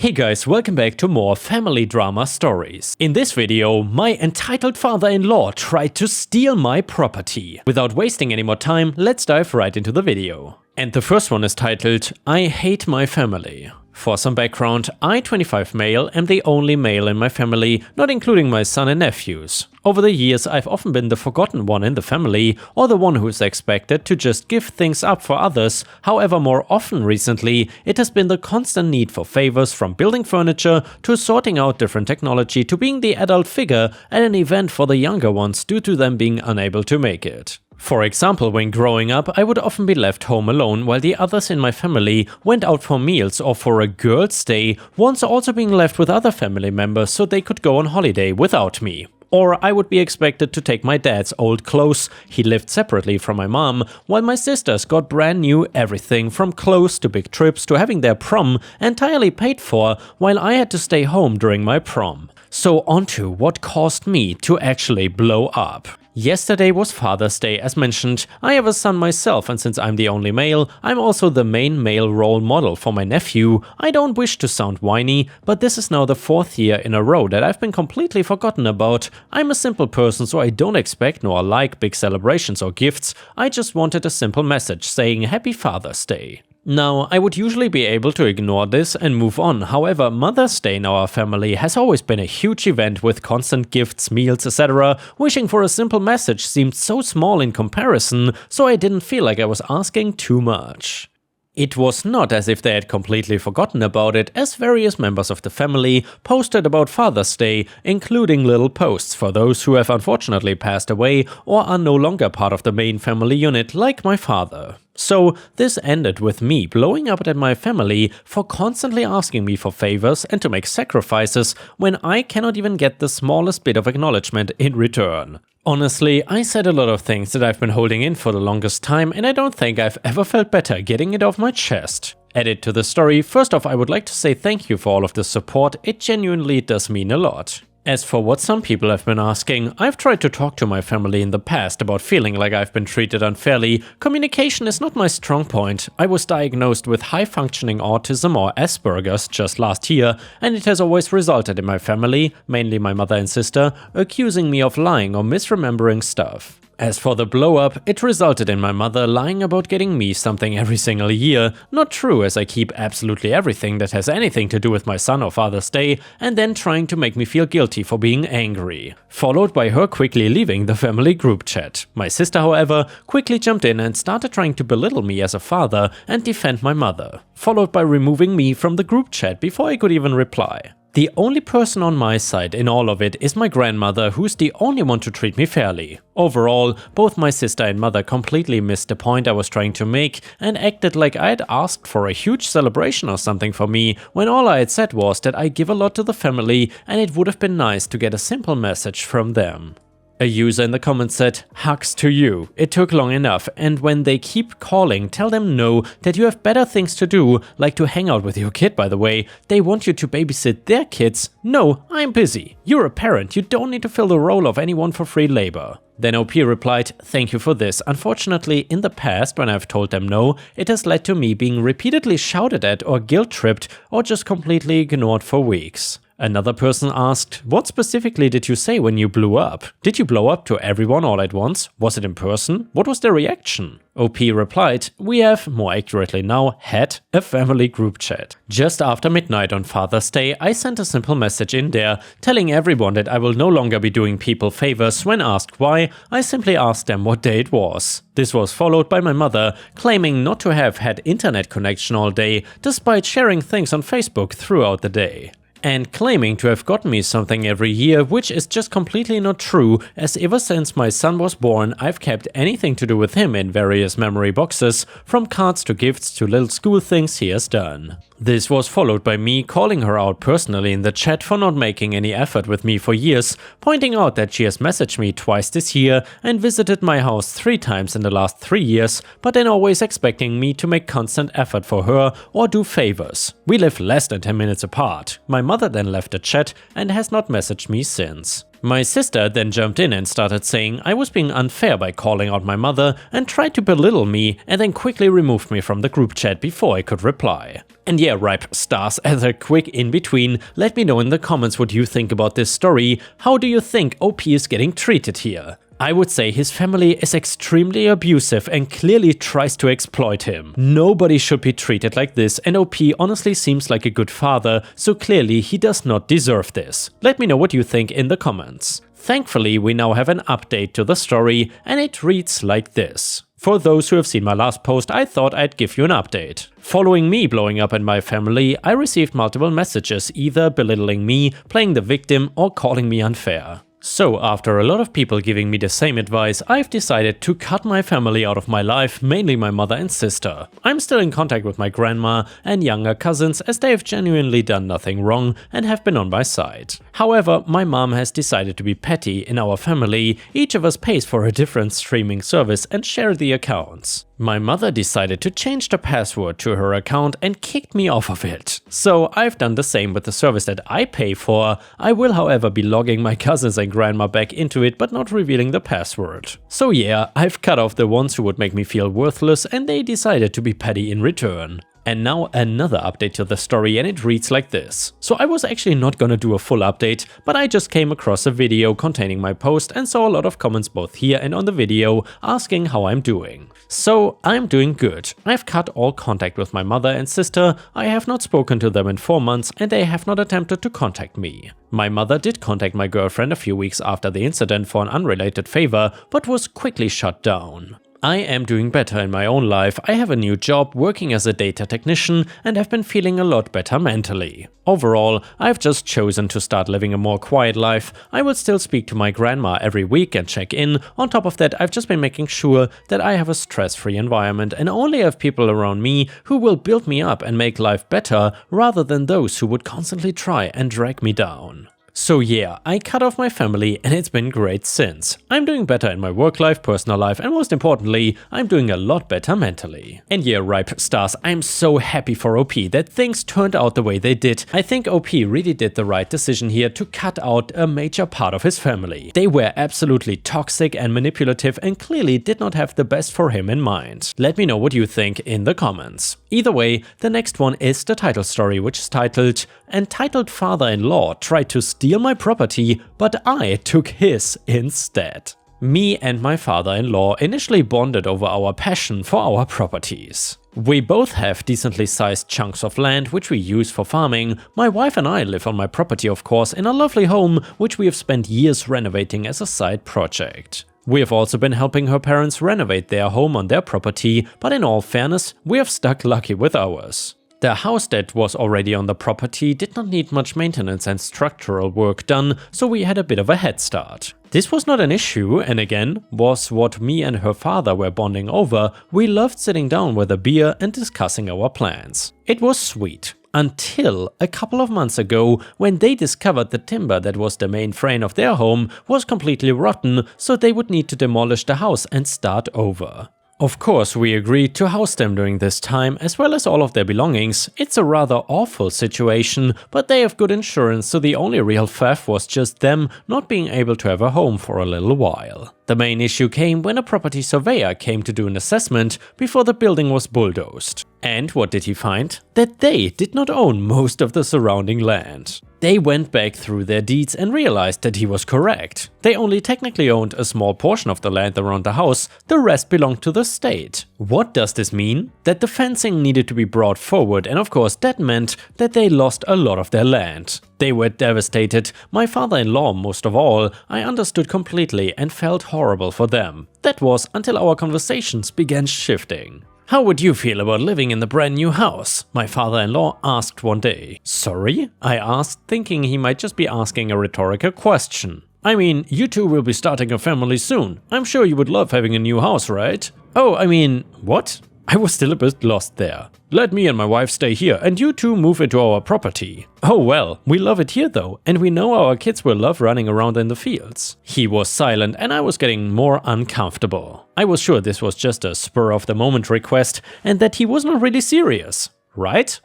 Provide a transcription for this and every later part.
Hey guys, welcome back to more family drama stories. In this video, my entitled father-in-law tried to steal my property. Without wasting any more time, let's dive right into the video. And the first one is titled, I Hate My Family. For some background, I, 25 male, am the only male in my family, not including my son and nephews. Over the years, I've often been the forgotten one in the family, or the one who is expected to just give things up for others. However, more often recently, it has been the constant need for favors, from building furniture to sorting out different technology to being the adult figure at an event for the younger ones due to them being unable to make it. For example, when growing up, I would often be left home alone while the others in my family went out for meals or for a girls' day, once also being left with other family members so they could go on holiday without me. Or I would be expected to take my dad's old clothes, he lived separately from my mom, while my sisters got brand new everything from clothes to big trips to having their prom entirely paid for, while I had to stay home during my prom. So onto what caused me to actually blow up. Yesterday was Father's Day as mentioned. I have a son myself, and since I'm the only male, I'm also the main male role model for my nephew. I don't wish to sound whiny, but this is now the 4th year in a row that I've been completely forgotten about. I'm a simple person, so I don't expect nor like big celebrations or gifts. I just wanted a simple message saying Happy Father's Day. Now, I would usually be able to ignore this and move on, however, Mother's Day in our family has always been a huge event with constant gifts, meals, etc. Wishing for a simple message seemed so small in comparison, so I didn't feel like I was asking too much. It was not as if they had completely forgotten about it, as various members of the family posted about Father's Day, including little posts for those who have unfortunately passed away or are no longer part of the main family unit, like my father. So this ended with me blowing up at my family for constantly asking me for favors and to make sacrifices when I cannot even get the smallest bit of acknowledgement in return. Honestly, I said a lot of things that I've been holding in for the longest time, and I don't think I've ever felt better getting it off my chest. Added to the story, first off, I would like to say thank you for all of the support, it genuinely does mean a lot. As for what some people have been asking, I've tried to talk to my family in the past about feeling like I've been treated unfairly. Communication is not my strong point. I was diagnosed with high-functioning autism or Asperger's just last year, and it has always resulted in my family, mainly my mother and sister, accusing me of lying or misremembering stuff. As for the blow-up, it resulted in my mother lying about getting me something every single year, not true as I keep absolutely everything that has anything to do with my son or Father's Day, and then trying to make me feel guilty for being angry. Followed by her quickly leaving the family group chat. My sister, however, quickly jumped in and started trying to belittle me as a father and defend my mother, followed by removing me from the group chat before I could even reply. The only person on my side in all of it is my grandmother, who's the only one to treat me fairly. Overall, both my sister and mother completely missed the point I was trying to make and acted like I had asked for a huge celebration or something for me, when all I had said was that I give a lot to the family and it would have been nice to get a simple message from them. A user in the comments said, hugs to you, it took long enough, and when they keep calling, tell them no, that you have better things to do, like to hang out with your kid by the way, they want you to babysit their kids, no, I'm busy, you're a parent, you don't need to fill the role of anyone for free labor. Then OP replied, thank you for this, unfortunately in the past when I've told them no, it has led to me being repeatedly shouted at or guilt-tripped or just completely ignored for weeks. Another person asked, what specifically did you say when you blew up? Did you blow up to everyone all at once? Was it in person? What was their reaction? OP replied, we have, more accurately now, had a family group chat. Just after midnight on Father's Day, I sent a simple message in there, telling everyone that I will no longer be doing people favors. When asked why, I simply asked them what day it was. This was followed by my mother, claiming not to have had internet connection all day, despite sharing things on Facebook throughout the day. And claiming to have gotten me something every year, which is just completely not true, as ever since my son was born I've kept anything to do with him in various memory boxes, from cards to gifts to little school things he has done. This was followed by me calling her out personally in the chat for not making any effort with me for years, pointing out that she has messaged me twice this year and visited my house 3 times in the last 3 years, but then always expecting me to make constant effort for her or do favors. We live less than 10 minutes apart. My mother then left the chat and has not messaged me since. My sister then jumped in and started saying I was being unfair by calling out my mother and tried to belittle me, and then quickly removed me from the group chat before I could reply. And yeah, ripe stars, as a quick in-between, let me know in the comments what you think about this story. How do you think OP is getting treated here? I would say his family is extremely abusive and clearly tries to exploit him. Nobody should be treated like this, and OP honestly seems like a good father, so clearly he does not deserve this. Let me know what you think in the comments. Thankfully, we now have an update to the story, and it reads like this. For those who have seen my last post, I thought I'd give you an update. Following me blowing up in my family, I received multiple messages either belittling me, playing the victim, or calling me unfair. So after a lot of people giving me the same advice, I've decided to cut my family out of my life, mainly my mother and sister. I'm still in contact with my grandma and younger cousins as they have genuinely done nothing wrong and have been on my side. However, my mom has decided to be petty in our family. Each of us pays for a different streaming service and share the accounts. My mother decided to change the password to her account and kicked me off of it. So I've done the same with the service that I pay for. I will however be logging my cousins and grandma back into it but not revealing the password. So yeah, I've cut off the ones who would make me feel worthless and they decided to be petty in return. And now another update to the story, and it reads like this. So I was actually not gonna do a full update, but I just came across a video containing my post and saw a lot of comments both here and on the video asking how I'm doing. So I'm doing good. I've cut all contact with my mother and sister, I have not spoken to them in 4 months and they have not attempted to contact me. My mother did contact my girlfriend a few weeks after the incident for an unrelated favor, but was quickly shut down. I am doing better in my own life. I have a new job working as a data technician and have been feeling a lot better mentally. Overall, I've just chosen to start living a more quiet life. I will still speak to my grandma every week and check in. On top of that, I've just been making sure that I have a stress-free environment and only have people around me who will build me up and make life better rather than those who would constantly try and drag me down. So yeah, I cut off my family and it's been great since. I'm doing better in my work life, personal life, and most importantly, I'm doing a lot better mentally. And yeah, ripe stars, I'm so happy for OP that things turned out the way they did. I think OP really did the right decision here to cut out a major part of his family. They were absolutely toxic and manipulative and clearly did not have the best for him in mind. Let me know what you think in the comments. Either way, the next one is the title story, which is titled "Entitled Father-in-Law Tried to Steal My Property, but I Took His Instead." Me and my father-in-law initially bonded over our passion for our properties. We both have decently sized chunks of land which we use for farming. My wife and I live on my property, of course, in a lovely home which we have spent years renovating as a side project. We have also been helping her parents renovate their home on their property, but in all fairness, we have stuck lucky with ours. The house that was already on the property did not need much maintenance and structural work done, so we had a bit of a head start. This was not an issue, and again, was what me and her father were bonding over. We loved sitting down with a beer and discussing our plans. It was sweet. Until a couple of months ago, when they discovered the timber that was the main frame of their home was completely rotten, so they would need to demolish the house and start over. Of course, we agreed to house them during this time, as well as all of their belongings. It's a rather awful situation, but they have good insurance, so the only real faff was just them not being able to have a home for a little while. The main issue came when a property surveyor came to do an assessment before the building was bulldozed. And what did he find? That they did not own most of the surrounding land. They went back through their deeds and realized that he was correct. They only technically owned a small portion of the land around the house, the rest belonged to the state. What does this mean? That the fencing needed to be brought forward, and of course that meant that they lost a lot of their land. They were devastated, my father-in-law most of all. I understood completely and felt horrible for them. That was until our conversations began shifting. "How would you feel about living in the brand new house?" my father-in-law asked one day. "Sorry?" I asked, thinking he might just be asking a rhetorical question. "I mean, you two will be starting a family soon. I'm sure you would love having a new house, right?" "Oh, I mean, what?" I was still a bit lost there. "Let me and my wife stay here and you two move into our property." "Oh well, we love it here though, and we know our kids will love running around in the fields." He was silent and I was getting more uncomfortable. I was sure this was just a spur-of-the-moment request and that he was not really serious. Right?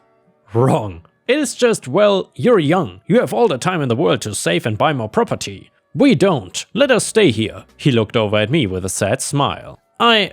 Wrong. It is just, well, you're young. You have all the time in the world to save and buy more property. We don't. Let us stay here. He looked over at me with a sad smile. I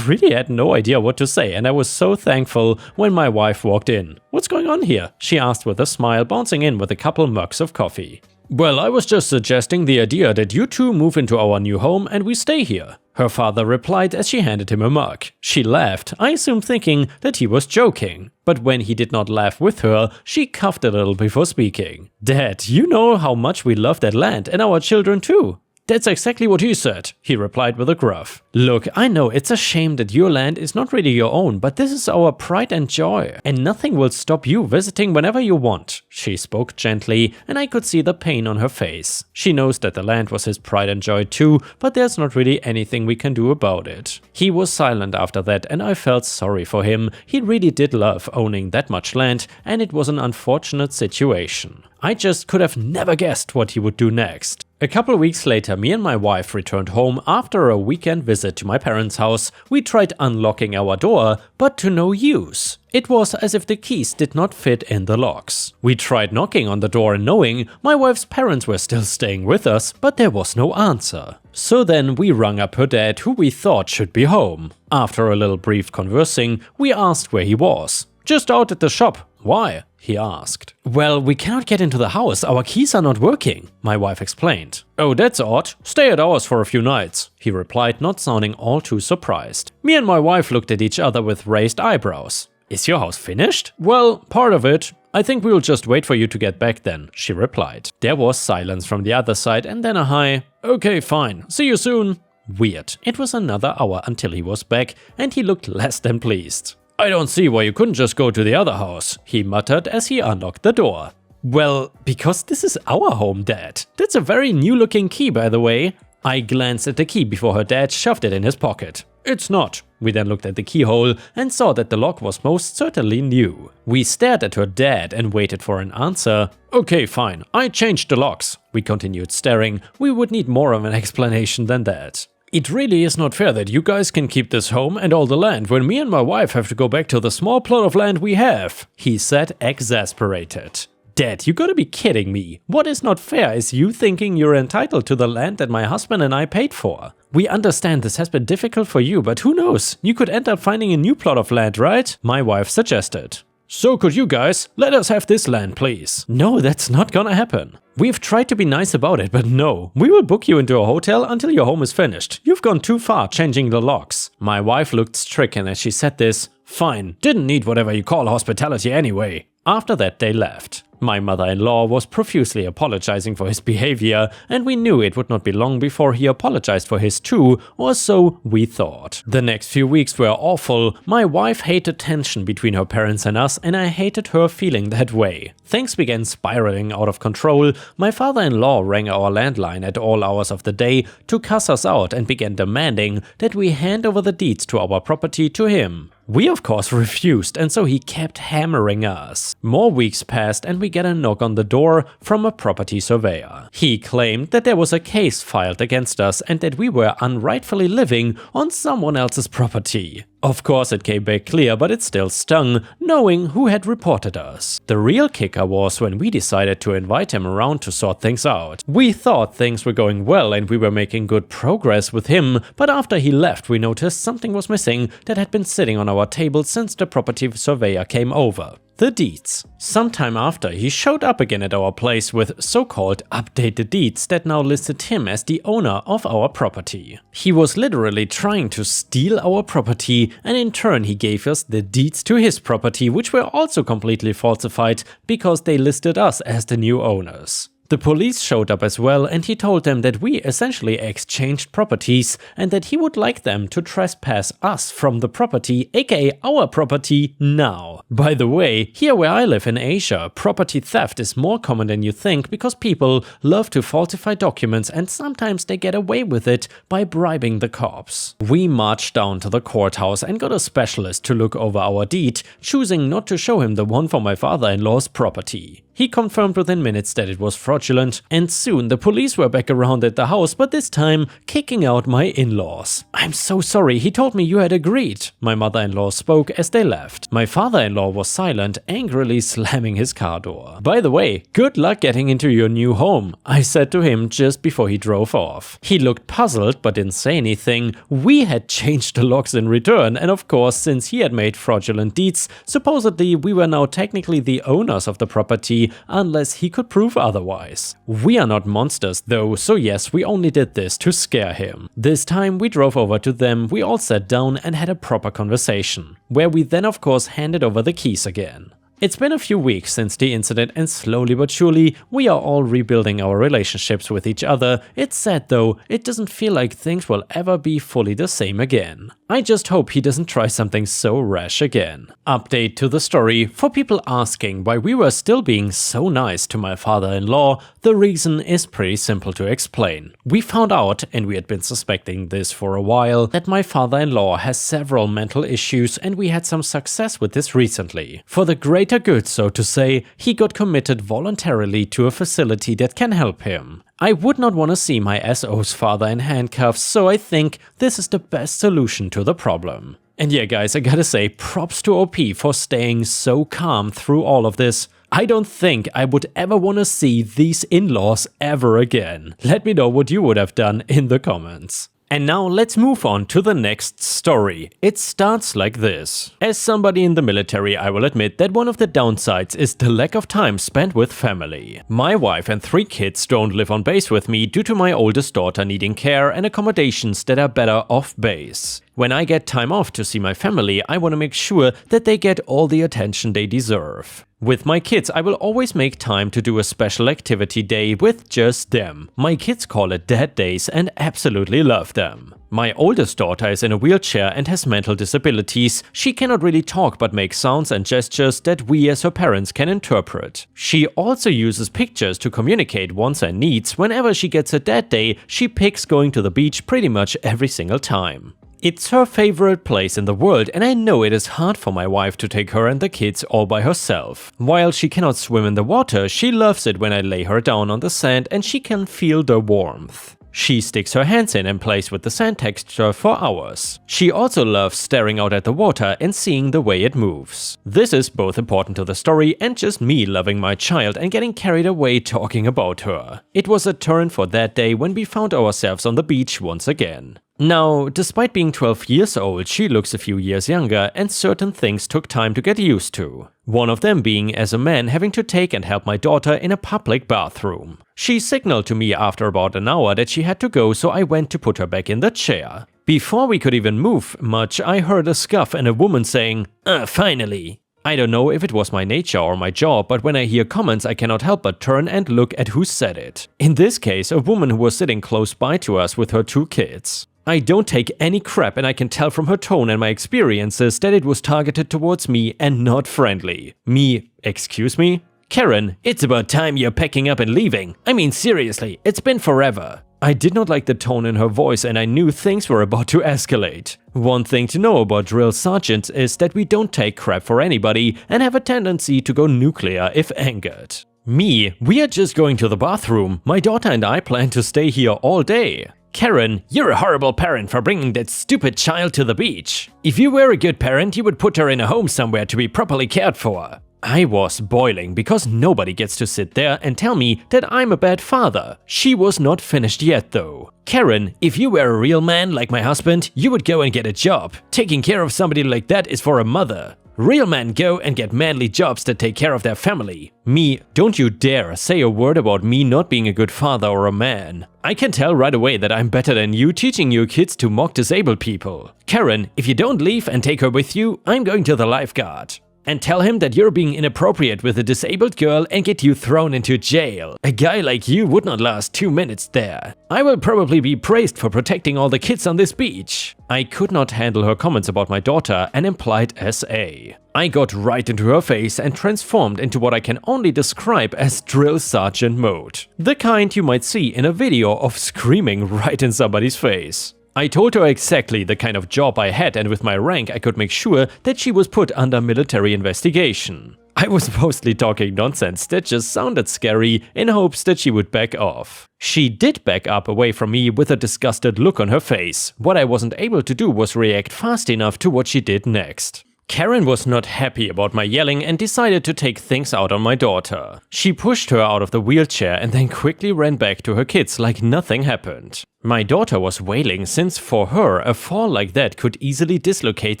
really had no idea what to say, and I was so thankful when my wife walked in. "What's going on here?" she asked with a smile, bouncing in with a couple mugs of coffee. "Well, I was just suggesting the idea that you two move into our new home and we stay here," her father replied as she handed him a mug. She laughed, I assume thinking that he was joking. But when he did not laugh with her, she coughed a little before speaking. "Dad, you know how much we love that land and our children too." "That's exactly what he said," he replied with a gruff. "Look, I know it's a shame that your land is not really your own, but this is our pride and joy, and nothing will stop you visiting whenever you want." She spoke gently, and I could see the pain on her face. She knows that the land was his pride and joy too, but there's not really anything we can do about it. He was silent after that, and I felt sorry for him. He really did love owning that much land, and it was an unfortunate situation. I just could have never guessed what he would do next. A couple weeks later, me and my wife returned home after a weekend visit to my parents' house. We tried unlocking our door, but to no use. It was as if the keys did not fit in the locks. We tried knocking on the door knowing my wife's parents were still staying with us, but there was no answer. So then we rung up her dad, who we thought should be home. After a little brief conversing, we asked where he was. "Just out at the shop." "Why?" he asked. "Well, we cannot get into the house, our keys are not working," my wife explained. "Oh, that's odd. Stay at ours for a few nights," he replied, not sounding all too surprised. Me and my wife looked at each other with raised eyebrows. "Is your house finished?" "Well, part of it. I think we'll just wait for you to get back then," she replied. There was silence from the other side and then a high, "Okay, fine. See you soon." Weird. It was another hour until he was back and he looked less than pleased. "I don't see why you couldn't just go to the other house," he muttered as he unlocked the door. "Well, because this is our home, Dad. That's a very new-looking key, by the way." I glanced at the key before her dad shoved it in his pocket. "It's not." We then looked at the keyhole and saw that the lock was most certainly new. We stared at her dad and waited for an answer. "Okay, fine. I changed the locks." We continued staring. We would need more of an explanation than that. "It really is not fair that you guys can keep this home and all the land when me and my wife have to go back to the small plot of land we have," he said, exasperated. "Dad, you gotta be kidding me. What is not fair is you thinking you're entitled to the land that my husband and I paid for. We understand this has been difficult for you, but who knows? You could end up finding a new plot of land, right?" my wife suggested. "So could you guys. Let us have this land, please." "No, that's not gonna happen. We've tried to be nice about it, but no. We will book you into a hotel until your home is finished. You've gone too far changing the locks." My wife looked stricken as she said this. "Fine, didn't need whatever you call hospitality anyway." After that they left. My mother-in-law was profusely apologizing for his behavior, and we knew it would not be long before he apologized for his too, or so we thought. The next few weeks were awful. My wife hated tension between her parents and us, and I hated her feeling that way. Things began spiraling out of control. My father-in-law rang our landline at all hours of the day to cuss us out and began demanding that we hand over the deeds to our property to him. We of course refused, and so he kept hammering us. More weeks passed and we get a knock on the door from a property surveyor. He claimed that there was a case filed against us and that we were unrightfully living on someone else's property. Of course it came back clear, but it still stung, knowing who had reported us. The real kicker was when we decided to invite him around to sort things out. We thought things were going well and we were making good progress with him, but after he left we noticed something was missing that had been sitting on our table since the property surveyor came over. The deeds. Sometime after, he showed up again at our place with so-called updated deeds that now listed him as the owner of our property. He was literally trying to steal our property, and in turn he gave us the deeds to his property, which were also completely falsified because they listed us as the new owners. The police showed up as well, and he told them that we essentially exchanged properties and that he would like them to trespass us from the property, aka our property, now. By the way, here where I live in Asia, property theft is more common than you think because people love to falsify documents and sometimes they get away with it by bribing the cops. We marched down to the courthouse and got a specialist to look over our deed, choosing not to show him the one for my father-in-law's property. He confirmed within minutes that it was fraudulent, and soon the police were back around at the house, but this time kicking out my in-laws. "I'm so sorry, he told me you had agreed," my mother-in-law spoke as they left. My father-in-law was silent, angrily slamming his car door. "By the way, good luck getting into your new home," I said to him just before he drove off. He looked puzzled but didn't say anything. We had changed the locks in return, and of course, since he had made fraudulent deeds, supposedly we were now technically the owners of the property unless he could prove otherwise. We are not monsters though, so yes, we only did this to scare him. This time we drove over to them, we all sat down and had a proper conversation, where we then of course handed over the keys again. It's been a few weeks since the incident, and slowly but surely we are all rebuilding our relationships with each other. It's sad though, it doesn't feel like things will ever be fully the same again. I just hope he doesn't try something so rash again. Update to the story. For people asking why we were still being so nice to my father-in-law, the reason is pretty simple to explain. We found out, and we had been suspecting this for a while, that my father-in-law has several mental issues, and we had some success with this recently. For the greater good, so to say, he got committed voluntarily to a facility that can help him. I would not want to see my SO's father in handcuffs, so I think this is the best solution to the problem. And yeah guys, I gotta say, props to OP for staying so calm through all of this. I don't think I would ever want to see these in-laws ever again. Let me know what you would have done in the comments. And now let's move on to the next story. It starts like this. As somebody in the military, I will admit that one of the downsides is the lack of time spent with family. My wife and 3 kids don't live on base with me due to my oldest daughter needing care and accommodations that are better off base. When I get time off to see my family, I want to make sure that they get all the attention they deserve. With my kids, I will always make time to do a special activity day with just them. My kids call it Dad Days and absolutely love them. My oldest daughter is in a wheelchair and has mental disabilities. She cannot really talk but make sounds and gestures that we as her parents can interpret. She also uses pictures to communicate wants and needs. Whenever she gets a dad day, she picks going to the beach pretty much every single time. It's her favorite place in the world, and I know it is hard for my wife to take her and the kids all by herself. While she cannot swim in the water, she loves it when I lay her down on the sand and she can feel the warmth. She sticks her hands in and plays with the sand texture for hours. She also loves staring out at the water and seeing the way it moves. This is both important to the story and just me loving my child and getting carried away talking about her. It was a turn for that day when we found ourselves on the beach once again. Now, despite being 12 years old, she looks a few years younger, and certain things took time to get used to. One of them being, as a man, having to take and help my daughter in a public bathroom. She signaled to me after about an hour that she had to go, so I went to put her back in the chair. Before we could even move much, I heard a scuff and a woman saying, "Finally." I don't know if it was my nature or my job, but when I hear comments I cannot help but turn and look at who said it. In this case, a woman who was sitting close by to us with her 2 kids. I don't take any crap, and I can tell from her tone and my experiences that it was targeted towards me and not friendly. Me, excuse me? "Karen, it's about time you're packing up and leaving. I mean seriously, it's been forever." I did not like the tone in her voice, and I knew things were about to escalate. One thing to know about drill sergeants is that we don't take crap for anybody and have a tendency to go nuclear if angered. Me, we are just going to the bathroom. My daughter and I plan to stay here all day. "Karen, you're a horrible parent for bringing that stupid child to the beach. If you were a good parent, you would put her in a home somewhere to be properly cared for." I was boiling because nobody gets to sit there and tell me that I'm a bad father. She was not finished yet though. "Karen, if you were a real man like my husband, you would go and get a job. Taking care of somebody like that is for a mother. Real men go and get manly jobs that take care of their family." Me, don't you dare say a word about me not being a good father or a man. I can tell right away that I'm better than you teaching your kids to mock disabled people. "Karen, if you don't leave and take her with you, I'm going to the lifeguard. And tell him that you're being inappropriate with a disabled girl and get you thrown into jail. A guy like you would not last 2 minutes there. I will probably be praised for protecting all the kids on this beach." I could not handle her comments about my daughter and implied SA. I got right into her face and transformed into what I can only describe as drill sergeant mode. The kind you might see in a video of screaming right in somebody's face. I told her exactly the kind of job I had, and with my rank I could make sure that she was put under military investigation. I was mostly talking nonsense that just sounded scary in hopes that she would back off. She did back up away from me with a disgusted look on her face. What I wasn't able to do was react fast enough to what she did next. Karen was not happy about my yelling and decided to take things out on my daughter. She pushed her out of the wheelchair and then quickly ran back to her kids like nothing happened. My daughter was wailing since for her a fall like that could easily dislocate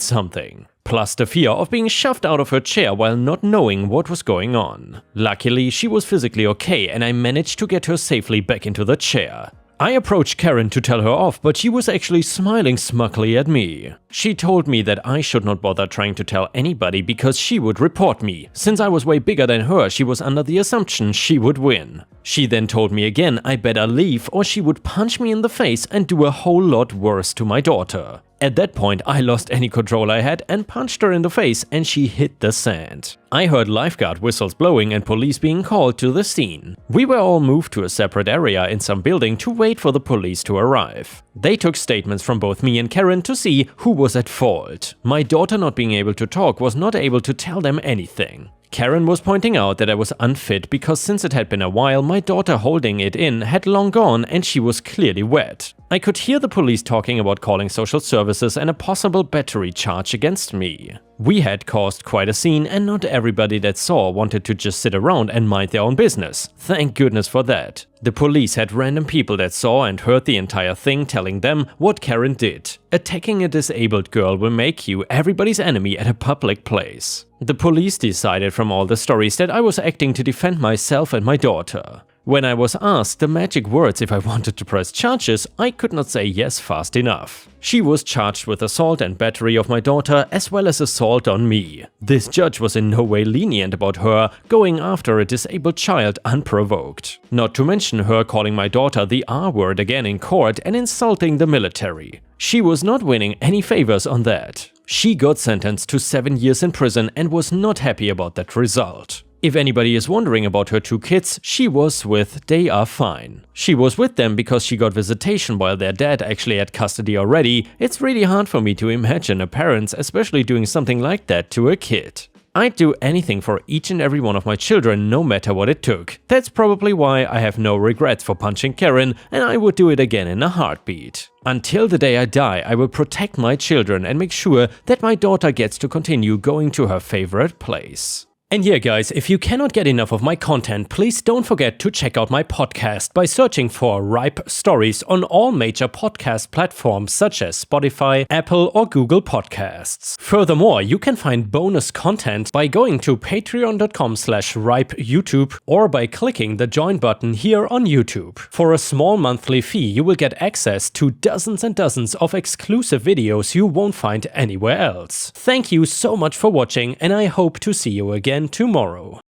something. Plus the fear of being shoved out of her chair while not knowing what was going on. Luckily, she was physically okay and I managed to get her safely back into the chair. I approached Karen to tell her off, but she was actually smiling smugly at me. She told me that I should not bother trying to tell anybody because she would report me. Since I was way bigger than her, she was under the assumption she would win. She then told me again I better leave or she would punch me in the face and do a whole lot worse to my daughter. At that point, I lost any control I had and punched her in the face and she hit the sand. I heard lifeguard whistles blowing and police being called to the scene. We were all moved to a separate area in some building to wait for the police to arrive. They took statements from both me and Karen to see who was at fault. My daughter not being able to talk was not able to tell them anything. Karen was pointing out that I was unfit because since it had been a while, my daughter holding it in had long gone and she was clearly wet. I could hear the police talking about calling social services and a possible battery charge against me. We had caused quite a scene and not everybody that saw wanted to just sit around and mind their own business. Thank goodness for that. The police had random people that saw and heard the entire thing telling them what Karen did. Attacking a disabled girl will make you everybody's enemy at a public place. The police decided from all the stories that I was acting to defend myself and my daughter. When I was asked the magic words if I wanted to press charges, I could not say yes fast enough. She was charged with assault and battery of my daughter as well as assault on me. This judge was in no way lenient about her going after a disabled child unprovoked. Not to mention her calling my daughter the R-word again in court and insulting the military. She was not winning any favors on that. She got sentenced to 7 years in prison and was not happy about that result. If anybody is wondering about her 2 kids she was with, they are fine. She was with them because she got visitation while their dad actually had custody already. It's really hard for me to imagine a parent especially doing something like that to a kid. I'd do anything for each and every one of my children no matter what it took. That's probably why I have no regrets for punching Karen and I would do it again in a heartbeat. Until the day I die, I will protect my children and make sure that my daughter gets to continue going to her favorite place. And yeah guys, if you cannot get enough of my content, please don't forget to check out my podcast by searching for Ripe Stories on all major podcast platforms such as Spotify, Apple or Google Podcasts. Furthermore, you can find bonus content by going to patreon.com/ripeyoutube or by clicking the join button here on YouTube. For a small monthly fee, you will get access to dozens and dozens of exclusive videos you won't find anywhere else. Thank you so much for watching and I hope to see you again tomorrow.